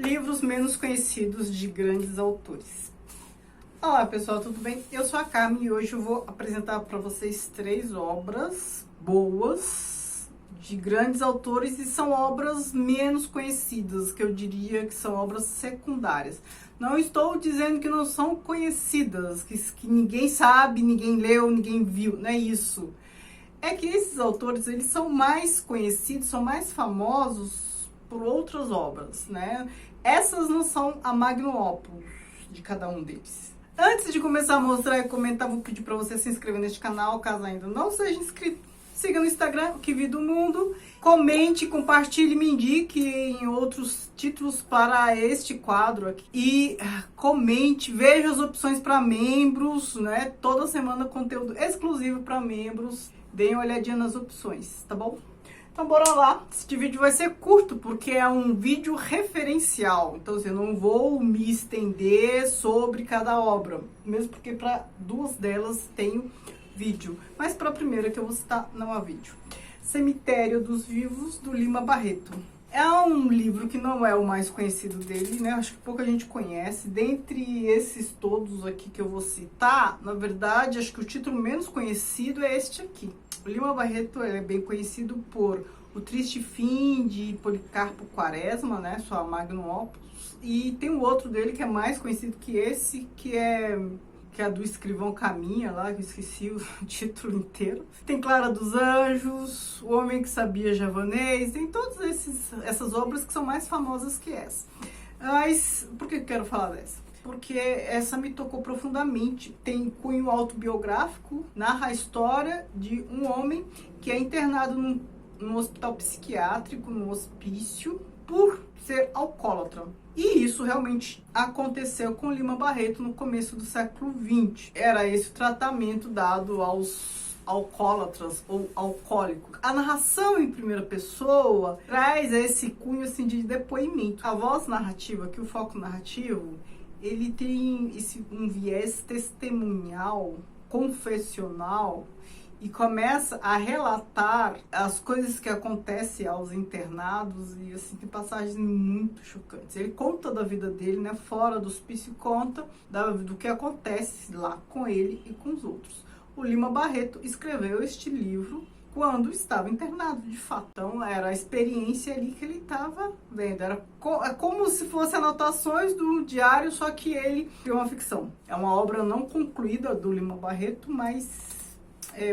livros menos conhecidos de grandes autores. Olá pessoal, tudo bem? Eu sou a Carmen e hoje eu vou apresentar para vocês 3 obras boas de grandes autores e são obras menos conhecidas, que eu diria que são obras secundárias. Não estou dizendo que não são conhecidas, que ninguém sabe, ninguém leu, ninguém viu, não é isso. É que esses autores, eles são mais conhecidos, são mais famosos por outras obras, né? Essas não são a magnum opus de cada um deles. Antes de começar a mostrar e comentar, vou pedir para você se inscrever neste canal, caso ainda não seja inscrito. Siga no Instagram, Que Vi do Mundo. Comente, compartilhe, me indique em outros títulos para este quadro aqui. E comente, veja as opções para membros, né? Toda semana conteúdo exclusivo para membros. Deem uma olhadinha nas opções, tá bom? Então bora lá. Este vídeo vai ser curto porque é um vídeo referencial. Então assim, eu não vou me estender sobre cada obra, mesmo porque para 2 delas tenho vídeo, mas para a primeira que eu vou citar não há vídeo. Cemitério dos Vivos, do Lima Barreto. É um livro que não é o mais conhecido dele, né? Acho que pouca gente conhece. Dentre esses todos aqui que eu vou citar, na verdade, acho que o título menos conhecido é este aqui. O Lima Barreto é bem conhecido por O Triste Fim de Policarpo Quaresma, né? Sua magnum opus. E tem um outro dele que é mais conhecido que esse, que é a do Escrivão Caminha, lá, que eu esqueci o título inteiro. Tem Clara dos Anjos, O Homem que Sabia Javanês, tem todas essas obras que são mais famosas que essa. Mas por que eu quero falar dessa? Porque essa me tocou profundamente. Tem cunho autobiográfico, narra a história de um homem que é internado num hospital psiquiátrico, num hospício, por ser alcoólatra. E isso realmente aconteceu com Lima Barreto no começo do século XX. Era esse o tratamento dado aos alcoólatras ou alcoólicos. A narração em primeira pessoa traz esse cunho assim, de depoimento. A voz narrativa, aqui o foco narrativo, ele tem um viés testemunhal, confessional, e começa a relatar as coisas que acontecem aos internados e assim, tem passagens muito chocantes. Ele conta da vida dele, né, fora do hospício, conta do que acontece lá com ele e com os outros. O Lima Barreto escreveu este livro quando estava internado, de fato. Então, era a experiência ali que ele estava vendo. Era como se fossem anotações do diário, só que ele criou uma ficção. É uma obra não concluída do Lima Barreto, mas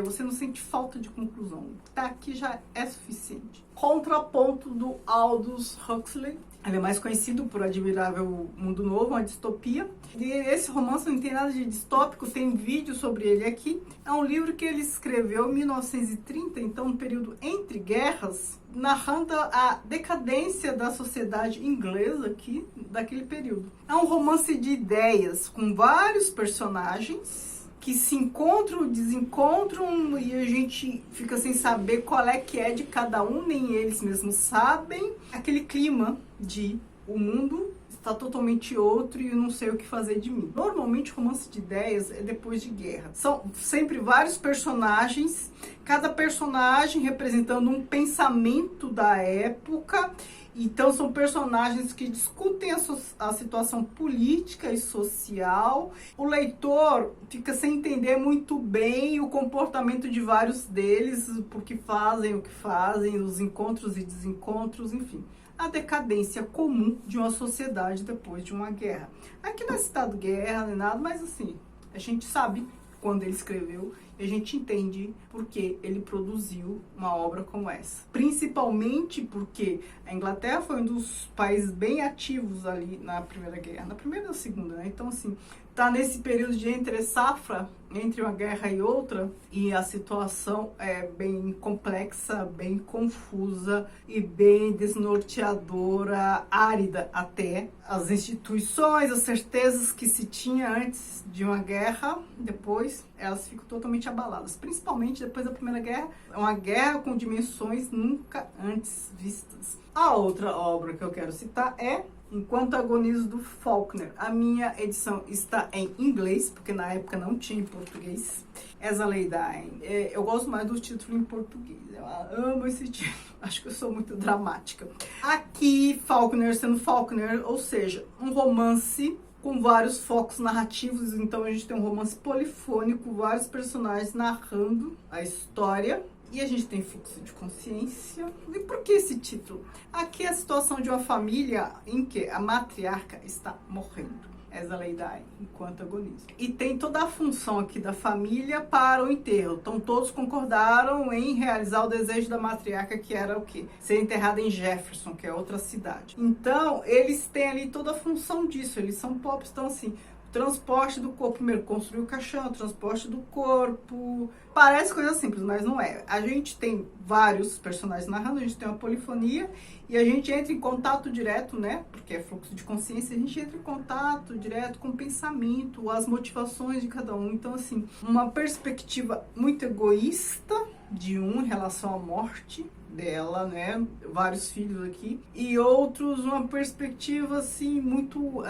você não sente falta de conclusão. Tá aqui já é suficiente. Contraponto do Aldous Huxley. Ele é mais conhecido por Admirável Mundo Novo, uma distopia. E esse romance não tem nada de distópico, tem vídeo sobre ele aqui. É um livro que ele escreveu em 1930, então um período entre guerras, narrando a decadência da sociedade inglesa aqui, daquele período. É um romance de ideias, com vários personagens que se encontram, desencontram e a gente fica sem saber qual é que é de cada um, nem eles mesmos sabem. Aquele clima de o mundo está totalmente outro e eu não sei o que fazer de mim. Normalmente romance de ideias é depois de guerra. São sempre vários personagens, cada personagem representando um pensamento da época. Então, são personagens que discutem a situação política e social. O leitor fica sem entender muito bem o comportamento de vários deles, porque fazem o que fazem, os encontros e desencontros, enfim. A decadência comum de uma sociedade depois de uma guerra. Aqui não é citado guerra nem nada, mas assim, a gente sabe quando ele escreveu e a gente entende porque ele produziu uma obra como essa. Principalmente porque a Inglaterra foi um dos países bem ativos ali na Primeira Guerra, na Primeira e na Segunda, né? Então assim, tá nesse período de entre safra, entre uma guerra e outra, e a situação é bem complexa, bem confusa e bem desnorteadora, árida até. As instituições, as certezas que se tinha antes de uma guerra, depois elas ficam totalmente abaladas, principalmente depois da Primeira Guerra. É uma guerra com dimensões nunca antes vistas. A outra obra que eu quero citar é Enquanto Agonizo, do Faulkner. A minha edição está em inglês, porque na época não tinha em português. As I Lay Dying. Eu gosto mais do título em português. Eu amo esse título. Acho que eu sou muito dramática. Aqui, Faulkner sendo Faulkner, ou seja, um romance com vários focos narrativos. Então a gente tem um romance polifônico, vários personagens narrando a história. E a gente tem fluxo de consciência. E por que esse título? Aqui é a situação de uma família em que a matriarca está morrendo. As I Lay Dying, enquanto agoniza. E tem toda a função aqui da família para o enterro. Então todos concordaram em realizar o desejo da matriarca, que era o quê? Ser enterrada em Jefferson, que é outra cidade. Então eles têm ali toda a função disso. Eles são pobres, então assim, transporte do corpo, primeiro construir o caixão, transporte do corpo. Parece coisa simples, mas não é. A gente tem vários personagens narrando, a gente tem uma polifonia e a gente entra em contato direto, né? Porque é fluxo de consciência, a gente entra em contato direto com o pensamento, as motivações de cada um. Então, assim, uma perspectiva muito egoísta de um em relação à morte dela, né, vários filhos aqui, e outros uma perspectiva assim muito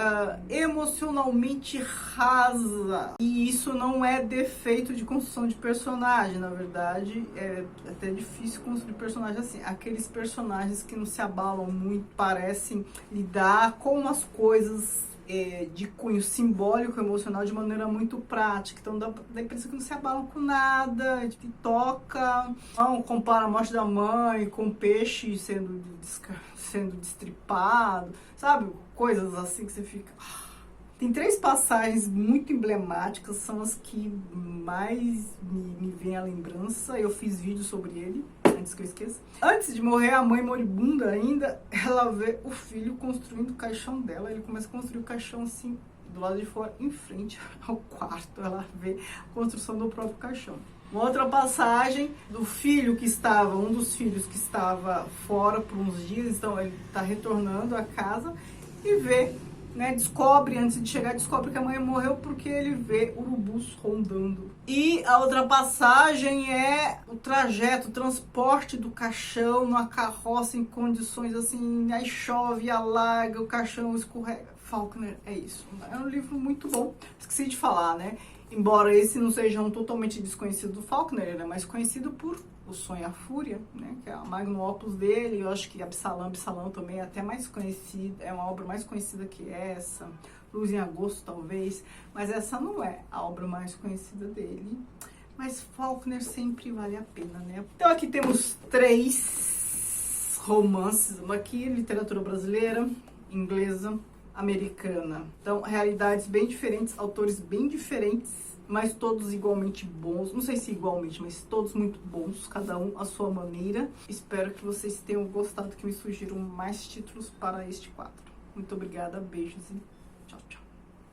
emocionalmente rasa, e isso não é defeito de construção de personagem, na verdade é até difícil construir personagem assim, aqueles personagens que não se abalam muito, parecem lidar com as coisas de cunho simbólico, emocional, de maneira muito prática. Então dá a impressão que não se abalam com nada, que toca, não compara a morte da mãe com peixe sendo destripado, sabe? Coisas assim que você fica... Tem 3 passagens muito emblemáticas, são as que mais me vêm à lembrança. Eu fiz vídeo sobre ele, antes que eu esqueça. Antes de morrer, a mãe moribunda ainda, ela vê o filho construindo o caixão dela. Ele começa a construir o caixão assim, do lado de fora, em frente ao quarto. Ela vê a construção do próprio caixão. Uma outra passagem do filho que estava, um dos filhos que estava fora por uns dias, então ele está retornando à casa e vê, né, descobre, antes de chegar, descobre que a mãe morreu porque ele vê urubus rondando. E a outra passagem é o trajeto, o transporte do caixão numa carroça em condições assim, aí chove, alaga, o caixão escorrega. Faulkner é isso. É um livro muito bom. Esqueci de falar, né? Embora esse não seja um totalmente desconhecido do Faulkner, ele é mais conhecido por O Sonho e a Fúria, né, que é a magnum opus dele. Eu acho que Absalão também é até mais conhecida, é uma obra mais conhecida que essa. Luz em Agosto, talvez, mas essa não é a obra mais conhecida dele. Mas Faulkner sempre vale a pena, né? Então aqui temos 3 romances, uma aqui, literatura brasileira, inglesa, americana. Então, realidades bem diferentes, autores bem diferentes, mas todos igualmente bons. Não sei se igualmente, mas todos muito bons, cada um à sua maneira. Espero que vocês tenham gostado, que me sugiram mais títulos para este quadro. Muito obrigada, beijos e